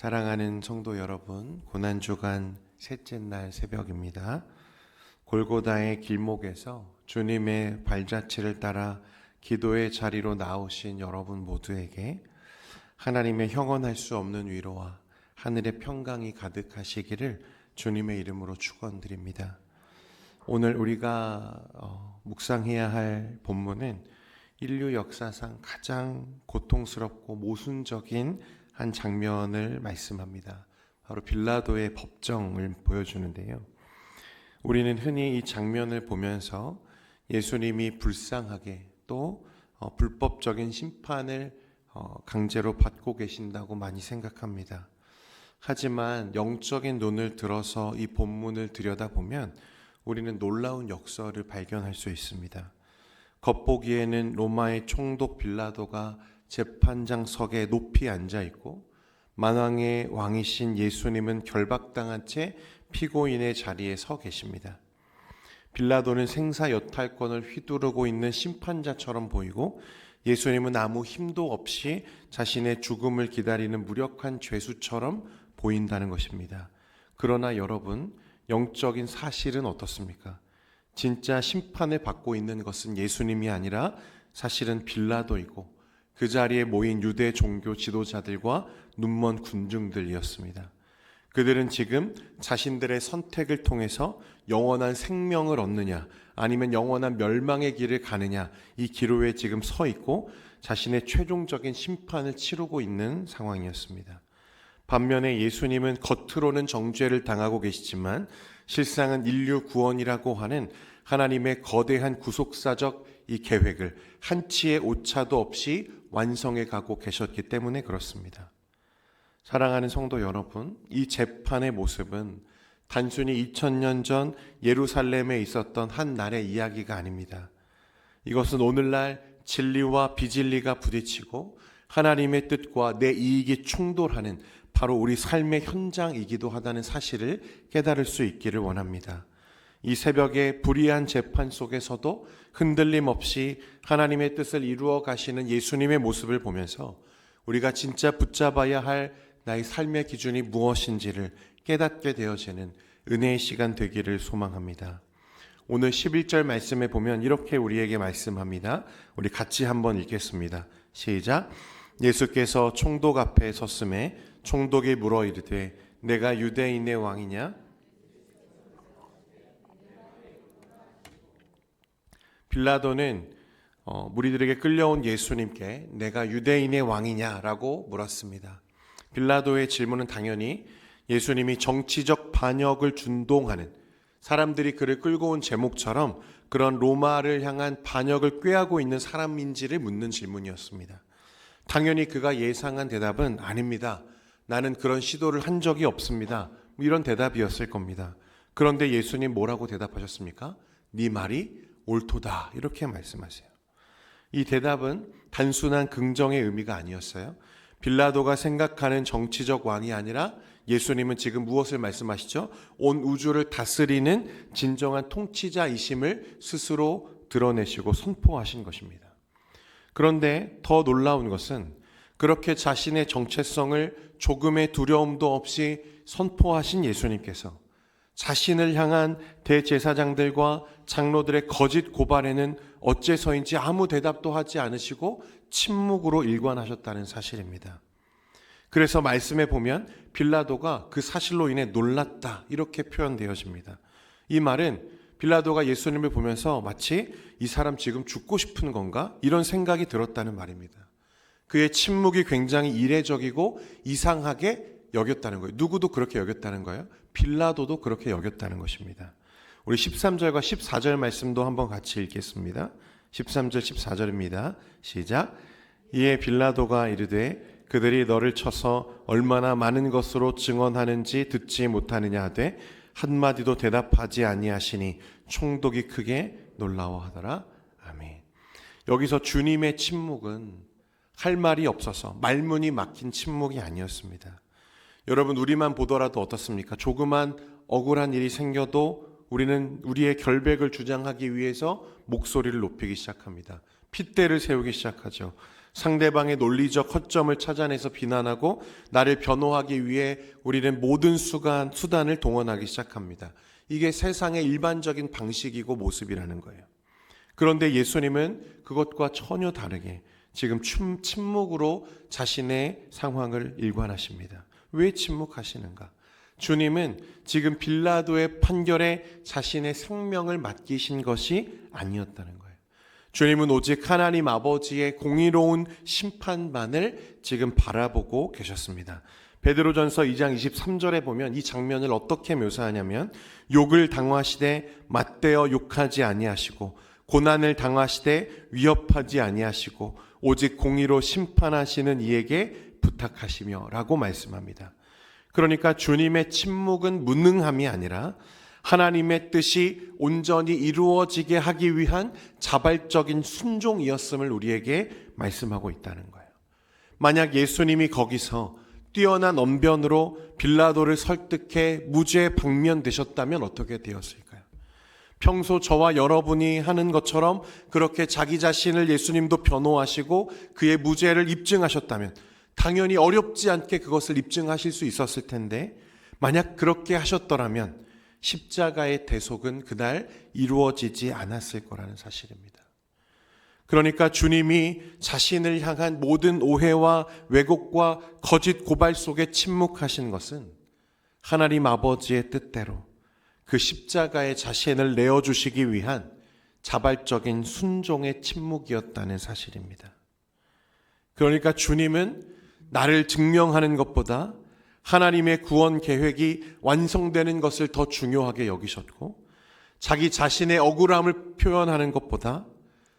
사랑하는 성도 여러분, 고난주간 셋째 날 새벽입니다. 골고다의 길목에서 주님의 발자취를 따라 기도의 자리로 나오신 여러분 모두에게 하나님의 형언할 수 없는 위로와 하늘의 평강이 가득하시기를 주님의 이름으로 축원드립니다. 오늘 우리가 묵상해야 할 본문은 인류 역사상 가장 고통스럽고 모순적인 한 장면을 말씀합니다. 바로 빌라도의 법정을 보여주는데요. 우리는 흔히 이 장면을 보면서 예수님이 불쌍하게 또 불법적인 심판을 강제로 받고 계신다고 많이 생각합니다. 하지만 영적인 눈을 들어서 이 본문을 들여다보면 우리는 놀라운 역설을 발견할 수 있습니다. 겉보기에는 로마의 총독 빌라도가 재판장석에 높이 앉아 있고 만왕의 왕이신 예수님은 결박당한 채 피고인의 자리에 서 계십니다. 빌라도는 생사여탈권을 휘두르고 있는 심판자처럼 보이고 예수님은 아무 힘도 없이 자신의 죽음을 기다리는 무력한 죄수처럼 보인다는 것입니다. 그러나 여러분, 영적인 사실은 어떻습니까? 진짜 심판을 받고 있는 것은 예수님이 아니라 사실은 빌라도이고 그 자리에 모인 유대 종교 지도자들과 눈먼 군중들이었습니다. 그들은 지금 자신들의 선택을 통해서 영원한 생명을 얻느냐 아니면 영원한 멸망의 길을 가느냐 이 기로에 지금 서 있고 자신의 최종적인 심판을 치르고 있는 상황이었습니다. 반면에 예수님은 겉으로는 정죄를 당하고 계시지만 실상은 인류 구원이라고 하는 하나님의 거대한 구속사적 이 계획을 한치의 오차도 없이 완성해 가고 계셨기 때문에 그렇습니다. 사랑하는 성도 여러분, 이 재판의 모습은 단순히 2000년 전 예루살렘에 있었던 한 날의 이야기가 아닙니다. 이것은 오늘날 진리와 비진리가 부딪히고 하나님의 뜻과 내 이익이 충돌하는 바로 우리 삶의 현장이기도 하다는 사실을 깨달을 수 있기를 원합니다. 이 새벽에 불의한 재판 속에서도 흔들림 없이 하나님의 뜻을 이루어 가시는 예수님의 모습을 보면서 우리가 진짜 붙잡아야 할 나의 삶의 기준이 무엇인지를 깨닫게 되어지는 은혜의 시간 되기를 소망합니다. 오늘 11절 말씀에 보면 이렇게 우리에게 말씀합니다. 우리 같이 한번 읽겠습니다. 시작. 예수께서 총독 앞에 섰음에 총독이 물어 이르되 내가 유대인의 왕이냐? 빌라도는 무리들에게 끌려온 예수님께 내가 유대인의 왕이냐라고 물었습니다. 빌라도의 질문은 당연히 예수님이 정치적 반역을 준동하는 사람들이 그를 끌고 온 제목처럼 그런 로마를 향한 반역을 꾀하고 있는 사람인지를 묻는 질문이었습니다. 당연히 그가 예상한 대답은 아닙니다. 나는 그런 시도를 한 적이 없습니다. 이런 대답이었을 겁니다. 그런데 예수님 뭐라고 대답하셨습니까? 네 말이 옳도다 이렇게 말씀하세요. 이 대답은 단순한 긍정의 의미가 아니었어요. 빌라도가 생각하는 정치적 왕이 아니라 예수님은 지금 무엇을 말씀하시죠? 온 우주를 다스리는 진정한 통치자이심을 스스로 드러내시고 선포하신 것입니다. 그런데 더 놀라운 것은 그렇게 자신의 정체성을 조금의 두려움도 없이 선포하신 예수님께서 자신을 향한 대제사장들과 장로들의 거짓 고발에는 어째서인지 아무 대답도 하지 않으시고 침묵으로 일관하셨다는 사실입니다. 그래서 말씀에 보면 빌라도가 그 사실로 인해 놀랐다 이렇게 표현되어집니다. 이 말은 빌라도가 예수님을 보면서 마치 이 사람 지금 죽고 싶은 건가? 이런 생각이 들었다는 말입니다. 그의 침묵이 굉장히 이례적이고 이상하게 여겼다는 거예요. 누구도 그렇게 여겼다는 거예요. 빌라도도 그렇게 여겼다는 것입니다. 우리 13절과 14절 말씀도 한번 같이 읽겠습니다. 13절 14절입니다. 시작. 이에 빌라도가 이르되 그들이 너를 쳐서 얼마나 많은 것으로 증언하는지 듣지 못하느냐 하되 한마디도 대답하지 아니하시니 총독이 크게 놀라워하더라. 아멘. 여기서 주님의 침묵은 할 말이 없어서 말문이 막힌 침묵이 아니었습니다. 여러분, 우리만 보더라도 어떻습니까? 조그만 억울한 일이 생겨도 우리는 우리의 결백을 주장하기 위해서 목소리를 높이기 시작합니다. 핏대를 세우기 시작하죠. 상대방의 논리적 허점을 찾아내서 비난하고 나를 변호하기 위해 우리는 모든 수단을 동원하기 시작합니다. 이게 세상의 일반적인 방식이고 모습이라는 거예요. 그런데 예수님은 그것과 전혀 다르게 지금 침묵으로 자신의 상황을 일관하십니다. 왜 침묵하시는가? 주님은 지금 빌라도의 판결에 자신의 생명을 맡기신 것이 아니었다는 거예요. 주님은 오직 하나님 아버지의 공의로운 심판만을 지금 바라보고 계셨습니다. 베드로전서 2장 23절에 보면 이 장면을 어떻게 묘사하냐면 욕을 당하시되 맞대어 욕하지 아니하시고 고난을 당하시되 위협하지 아니하시고 오직 공의로 심판하시는 이에게 부탁하시며 라고 말씀합니다. 그러니까 주님의 침묵은 무능함이 아니라 하나님의 뜻이 온전히 이루어지게 하기 위한 자발적인 순종이었음을 우리에게 말씀하고 있다는 거예요. 만약 예수님이 거기서 뛰어난 언변으로 빌라도를 설득해 무죄 방면되셨다면 어떻게 되었을까요? 평소 저와 여러분이 하는 것처럼 그렇게 자기 자신을 예수님도 변호하시고 그의 무죄를 입증하셨다면 당연히 어렵지 않게 그것을 입증하실 수 있었을 텐데, 만약 그렇게 하셨더라면 십자가의 대속은 그날 이루어지지 않았을 거라는 사실입니다. 그러니까 주님이 자신을 향한 모든 오해와 왜곡과 거짓 고발 속에 침묵하신 것은 하나님 아버지의 뜻대로 그 십자가에 자신을 내어주시기 위한 자발적인 순종의 침묵이었다는 사실입니다. 그러니까 주님은 나를 증명하는 것보다 하나님의 구원 계획이 완성되는 것을 더 중요하게 여기셨고, 자기 자신의 억울함을 표현하는 것보다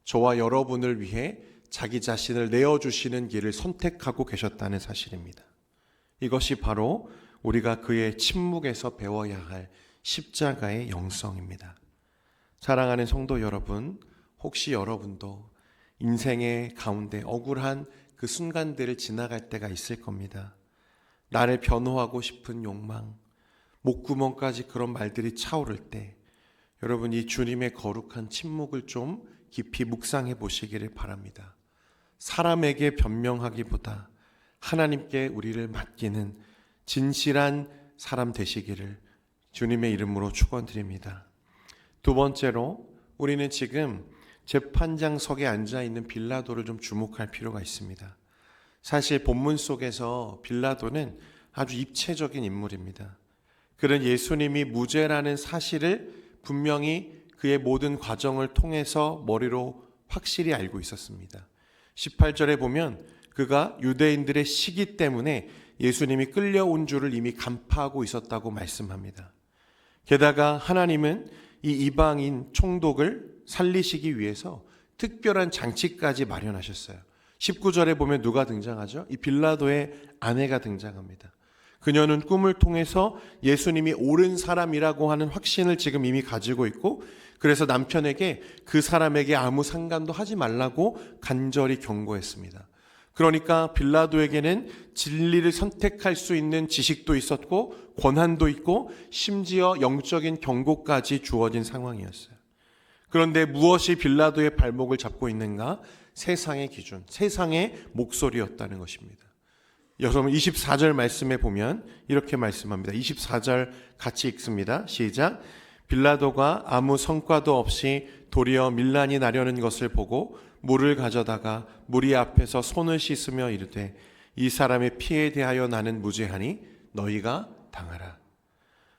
저와 여러분을 위해 자기 자신을 내어주시는 길을 선택하고 계셨다는 사실입니다. 이것이 바로 우리가 그의 침묵에서 배워야 할 십자가의 영성입니다. 사랑하는 성도 여러분, 혹시 여러분도 인생의 가운데 억울한 그 순간들을 지나갈 때가 있을 겁니다. 나를 변호하고 싶은 욕망, 목구멍까지 그런 말들이 차오를 때 여러분 이 주님의 거룩한 침묵을 좀 깊이 묵상해 보시기를 바랍니다. 사람에게 변명하기보다 하나님께 우리를 맡기는 진실한 사람 되시기를 주님의 이름으로 축원드립니다. 두 번째로 우리는 지금 재판장석에 앉아있는 빌라도를 좀 주목할 필요가 있습니다. 사실 본문 속에서 빌라도는 아주 입체적인 인물입니다. 그는 예수님이 무죄라는 사실을 분명히 그의 모든 과정을 통해서 머리로 확실히 알고 있었습니다. 18절에 보면 그가 유대인들의 시기 때문에 예수님이 끌려온 줄을 이미 간파하고 있었다고 말씀합니다. 게다가 하나님은 이 이방인 총독을 살리시기 위해서 특별한 장치까지 마련하셨어요. 19절에 보면 누가 등장하죠? 이 빌라도의 아내가 등장합니다. 그녀는 꿈을 통해서 예수님이 옳은 사람이라고 하는 확신을 지금 이미 가지고 있고, 그래서 남편에게 그 사람에게 아무 상관도 하지 말라고 간절히 경고했습니다. 그러니까 빌라도에게는 진리를 선택할 수 있는 지식도 있었고 권한도 있고 심지어 영적인 경고까지 주어진 상황이었어요. 그런데 무엇이 빌라도의 발목을 잡고 있는가? 세상의 기준, 세상의 목소리였다는 것입니다. 여러분 24절 말씀에 보면 이렇게 말씀합니다. 24절 같이 읽습니다. 시작. 빌라도가 아무 성과도 없이 도리어 밀란이 나려는 것을 보고 물을 가져다가 무리 앞에서 손을 씻으며 이르되 이 사람의 피에 대하여 나는 무죄하니 너희가 당하라.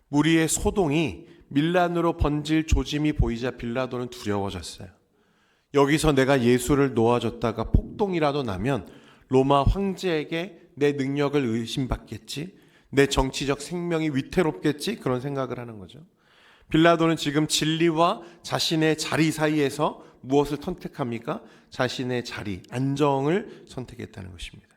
무리의 소동이 밀란으로 번질 조짐이 보이자 빌라도는 두려워졌어요. 여기서 내가 예수를 놓아줬다가 폭동이라도 나면 로마 황제에게 내 능력을 의심받겠지, 내 정치적 생명이 위태롭겠지, 그런 생각을 하는 거죠. 빌라도는 지금 진리와 자신의 자리 사이에서 무엇을 선택합니까? 자신의 자리, 안정을 선택했다는 것입니다.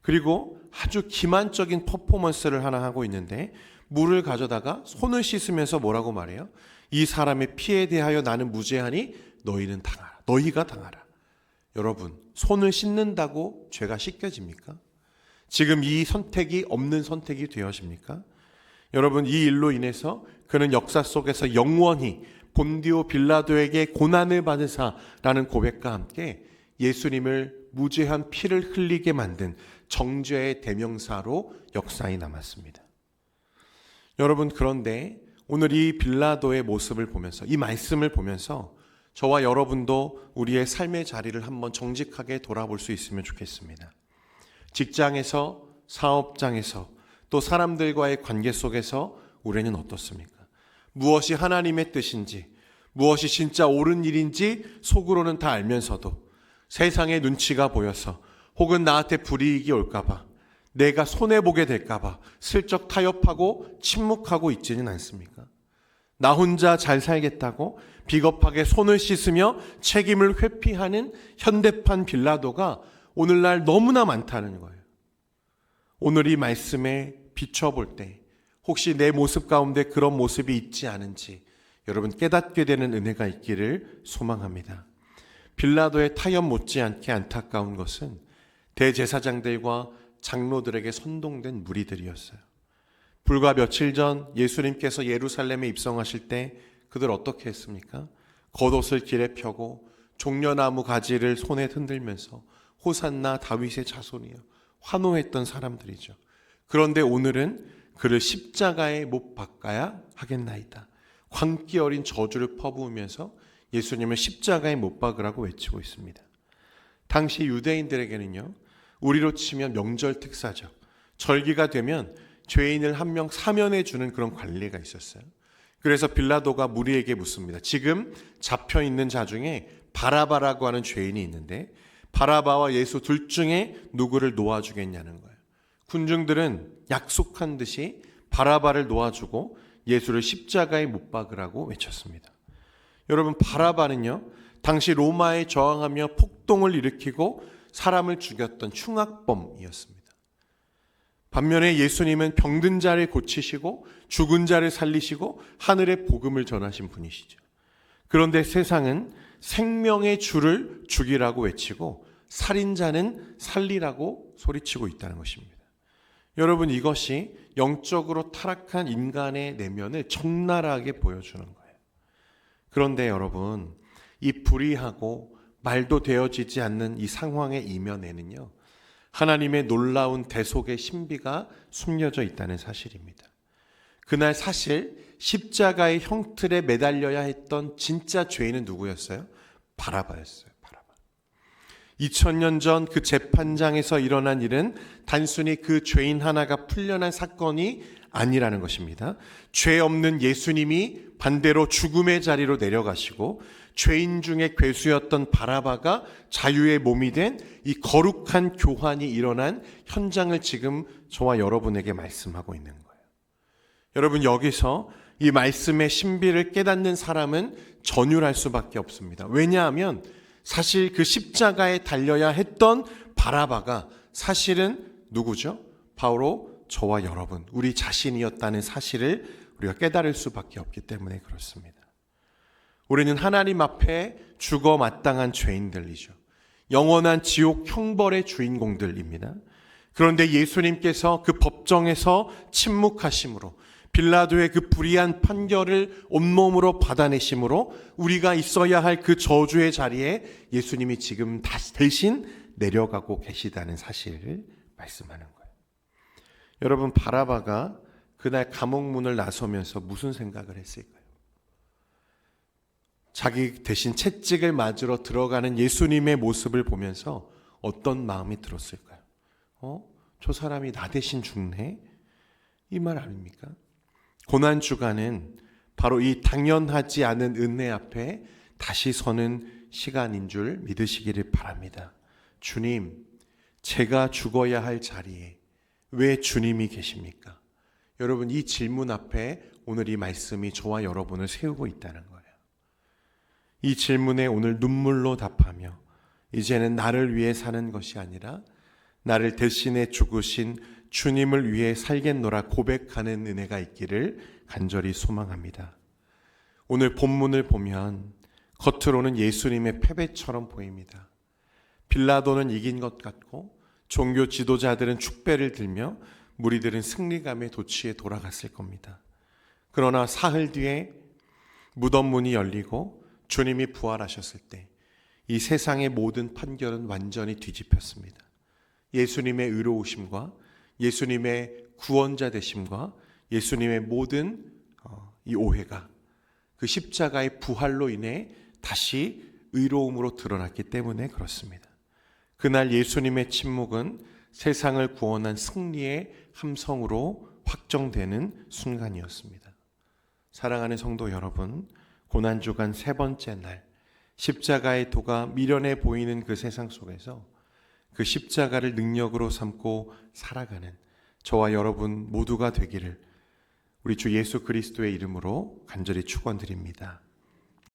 그리고 아주 기만적인 퍼포먼스를 하나 하고 있는데 물을 가져다가 손을 씻으면서 뭐라고 말해요? 이 사람의 피에 대하여 나는 무죄하니 너희는 당하라. 너희가 당하라. 여러분, 손을 씻는다고 죄가 씻겨집니까? 지금 이 선택이 없는 선택이 되어집니까? 여러분, 이 일로 인해서 그는 역사 속에서 영원히 본디오 빌라도에게 고난을 받으사라는 고백과 함께 예수님을 무죄한 피를 흘리게 만든 정죄의 대명사로 역사에 남았습니다. 여러분, 그런데 오늘 이 빌라도의 모습을 보면서, 이 말씀을 보면서 저와 여러분도 우리의 삶의 자리를 한번 정직하게 돌아볼 수 있으면 좋겠습니다. 직장에서, 사업장에서, 또 사람들과의 관계 속에서 우리는 어떻습니까? 무엇이 하나님의 뜻인지, 무엇이 진짜 옳은 일인지 속으로는 다 알면서도 세상의 눈치가 보여서, 혹은 나한테 불이익이 올까봐, 내가 손해보게 될까봐 슬쩍 타협하고 침묵하고 있지는 않습니까? 나 혼자 잘 살겠다고 비겁하게 손을 씻으며 책임을 회피하는 현대판 빌라도가 오늘날 너무나 많다는 거예요. 오늘 이 말씀에 비춰볼 때 혹시 내 모습 가운데 그런 모습이 있지 않은지 여러분 깨닫게 되는 은혜가 있기를 소망합니다. 빌라도의 타협 못지않게 안타까운 것은 대제사장들과 장로들에게 선동된 무리들이었어요. 불과 며칠 전 예수님께서 예루살렘에 입성하실 때 그들 어떻게 했습니까? 겉옷을 길에 펴고 종려나무 가지를 손에 흔들면서 호산나 다윗의 자손이여 환호했던 사람들이죠. 그런데 오늘은 그를 십자가에 못 박아야 하겠나이다. 광기 어린 저주를 퍼부으면서 예수님을 십자가에 못 박으라고 외치고 있습니다. 당시 유대인들에게는요, 우리로 치면 명절 특사죠. 절기가 되면 죄인을 한 명 사면해 주는 그런 관리가 있었어요. 그래서 빌라도가 무리에게 묻습니다. 지금 잡혀 있는 자 중에 바라바라고 하는 죄인이 있는데 바라바와 예수 둘 중에 누구를 놓아주겠냐는 거예요. 군중들은 약속한 듯이 바라바를 놓아주고 예수를 십자가에 못 박으라고 외쳤습니다. 여러분, 바라바는요, 당시 로마에 저항하며 폭동을 일으키고 사람을 죽였던 흉악범이었습니다. 반면에 예수님은 병든 자를 고치시고 죽은 자를 살리시고 하늘의 복음을 전하신 분이시죠. 그런데 세상은 생명의 주를 죽이라고 외치고 살인자는 살리라고 소리치고 있다는 것입니다. 여러분, 이것이 영적으로 타락한 인간의 내면을 적나라하게 보여주는 거예요. 그런데 여러분, 이 불의하고 말도 되어지지 않는 이 상황의 이면에는요, 하나님의 놀라운 대속의 신비가 숨겨져 있다는 사실입니다. 그날 사실 십자가의 형틀에 매달려야 했던 진짜 죄인은 누구였어요? 바라바였어요. 바라바. 2000년 전 그 재판장에서 일어난 일은 단순히 그 죄인 하나가 풀려난 사건이 아니라는 것입니다. 죄 없는 예수님이 반대로 죽음의 자리로 내려가시고 죄인 중에 괴수였던 바라바가 자유의 몸이 된 이 거룩한 교환이 일어난 현장을 지금 저와 여러분에게 말씀하고 있는 거예요. 여러분, 여기서 이 말씀의 신비를 깨닫는 사람은 전율할 수밖에 없습니다. 왜냐하면 사실 그 십자가에 달려야 했던 바라바가 사실은 누구죠? 바로 저와 여러분, 우리 자신이었다는 사실을 우리가 깨달을 수밖에 없기 때문에 그렇습니다. 우리는 하나님 앞에 죽어 마땅한 죄인들이죠. 영원한 지옥 형벌의 주인공들입니다. 그런데 예수님께서 그 법정에서 침묵하심으로, 빌라도의 그 불의한 판결을 온몸으로 받아내심으로 우리가 있어야 할 그 저주의 자리에 예수님이 지금 대신 내려가고 계시다는 사실을 말씀하는 거예요. 여러분, 바라바가 그날 감옥문을 나서면서 무슨 생각을 했을까요? 자기 대신 채찍을 맞으러 들어가는 예수님의 모습을 보면서 어떤 마음이 들었을까요? 저 사람이 나 대신 죽네? 이 말 아닙니까? 고난주간은 바로 이 당연하지 않은 은혜 앞에 다시 서는 시간인 줄 믿으시기를 바랍니다. 주님, 제가 죽어야 할 자리에 왜 주님이 계십니까? 여러분, 이 질문 앞에 오늘 이 말씀이 저와 여러분을 세우고 있다는 거예요. 이 질문에 오늘 눈물로 답하며 이제는 나를 위해 사는 것이 아니라 나를 대신해 죽으신 주님을 위해 살겠노라 고백하는 은혜가 있기를 간절히 소망합니다. 오늘 본문을 보면 겉으로는 예수님의 패배처럼 보입니다. 빌라도는 이긴 것 같고 종교 지도자들은 축배를 들며 무리들은 승리감에 도취해 돌아갔을 겁니다. 그러나 사흘 뒤에 무덤 문이 열리고 주님이 부활하셨을 때 이 세상의 모든 판결은 완전히 뒤집혔습니다. 예수님의 의로우심과 예수님의 구원자 되심과 예수님의 모든 이 오해가 그 십자가의 부활로 인해 다시 의로움으로 드러났기 때문에 그렇습니다. 그날 예수님의 침묵은 세상을 구원한 승리의 함성으로 확정되는 순간이었습니다. 사랑하는 성도 여러분, 고난주간 세 번째 날 십자가의 도가 미련해 보이는 그 세상 속에서 그 십자가를 능력으로 삼고 살아가는 저와 여러분 모두가 되기를 우리 주 예수 그리스도의 이름으로 간절히 축원드립니다.